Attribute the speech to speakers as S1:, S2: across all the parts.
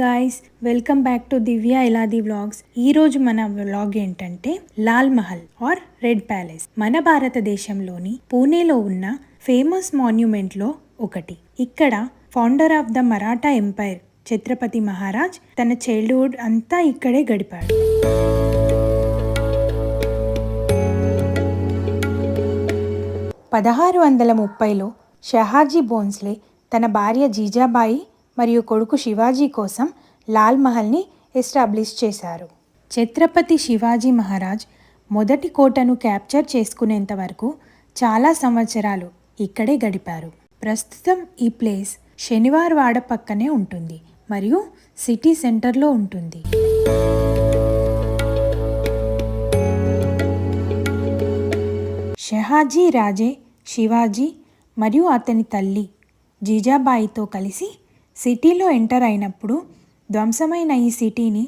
S1: Guys, welcome back to Divya Iladi vlogs. ఈ రోజు మన వ్లాగ్ ఏంటంటే Lal Mahal or red palace. మన భారతదేశంలోని పూణేలో ఉన్న ఫేమస్ మాన్యుమెంట్ లో ఒకటి. ఇక్కడ founder of the Maratha empire Chhatrapati Maharaj తన చైల్డ్హుడ్ అంతా ఇక్కడే గడిపాడు. 1630లో షహాజీ భోంస్లే తన భార్య జీజాబాయి మరియు కొడుకు శివాజీ కోసం లాల్ మహల్ని ఎస్టాబ్లిష్ చేశారు. ఛత్రపతి శివాజీ మహారాజ్ మొదటి కోటను క్యాప్చర్ చేసుకునేంత వరకు చాలా సంవత్సరాలు ఇక్కడే గడిపారు. ప్రస్తుతం ఈ ప్లేస్ శనివార్ వాడ పక్కనే ఉంటుంది మరియు సిటీ సెంటర్లో ఉంటుంది. షహాజీ రాజే శివాజీ మరియు అతని తల్లి జీజాబాయితో కలిసి సిటీలో ఎంటర్ అయినప్పుడు ధ్వంసమైన ఈ సిటీని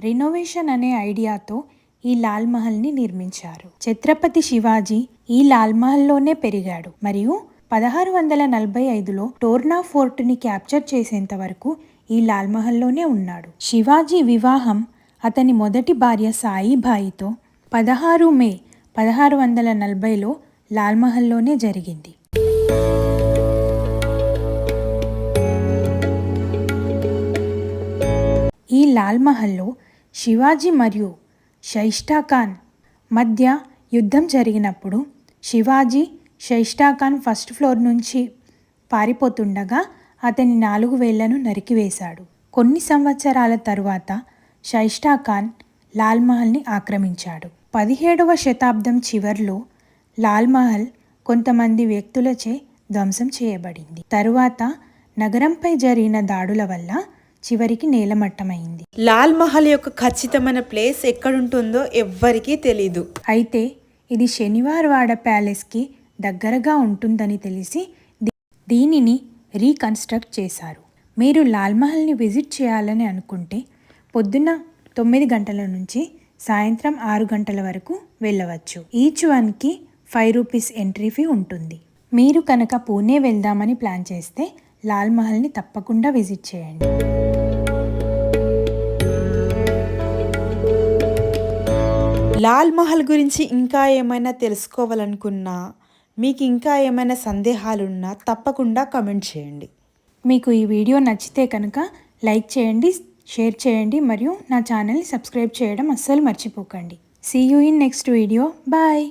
S1: రినోవేషన్ అనే ఐడియాతో ఈ లాల్ మహల్ని నిర్మించారు. ఛత్రపతి శివాజీ ఈ లాల్ మహల్లోనే పెరిగాడు మరియు 1645లో టోర్నా ఫోర్ట్ని క్యాప్చర్ చేసేంత వరకు ఈ లాల్ మహల్లోనే ఉన్నాడు. శివాజీ వివాహం అతని మొదటి భార్య సాయిబాయితో 16 మే 1640లో లాల్ మహల్లోనే జరిగింది. ఈ లాల్ మహల్లో శివాజీ మరియు షైస్టాఖాన్ మధ్య యుద్ధం జరిగినప్పుడు శివాజీ షైస్టాఖాన్ ఫస్ట్ ఫ్లోర్ నుంచి పారిపోతుండగా అతని 4 వేళ్లను నరికివేశాడు. కొన్ని సంవత్సరాల తరువాత షైస్టాఖాన్ లాల్ మహల్ని ఆక్రమించాడు. 17వ శతాబ్దం చివర్లో లాల్ మహల్ కొంతమంది వ్యక్తులచే ధ్వంసం చేయబడింది. తరువాత నగరంపై జరిగిన దాడుల వల్ల చివరికి నేలమట్టమైంది.
S2: లాల్ మహల్ యొక్క ఖచ్చితమైన ప్లేస్ ఎక్కడుంటుందో ఎవ్వరికీ తెలీదు.
S1: అయితే ఇది శనివార్ వాడ ప్యాలెస్కి దగ్గరగా ఉంటుందని తెలిసి దీనిని రీకన్స్ట్రక్ట్ చేశారు. మీరు లాల్ మహల్ని విజిట్ చేయాలని అనుకుంటే పొద్దున్న 9 గంటల నుంచి సాయంత్రం 6 గంటల వరకు వెళ్ళవచ్చు. ఈచ్ వన్కి 5 రూపీస్ ఎంట్రీ ఫీ ఉంటుంది. మీరు కనుక పూణే వెళ్దామని ప్లాన్ చేస్తే లాల్ మహల్ని తప్పకుండా విజిట్ చేయండి.
S2: లాల్ మహల్ గురించి ఇంకా ఏమైనా తెలుసుకోవాలనుకున్నా, మీకు ఇంకా ఏమైనా సందేహాలున్నా తప్పకుండా కామెంట్ చేయండి.
S1: మీకు ఈ వీడియో నచ్చితే కనుక లైక్ చేయండి, షేర్ చేయండి మరియు నా ఛానల్ని సబ్స్క్రైబ్ చేయడం అస్సలు మర్చిపోకండి. See you in next video. Bye.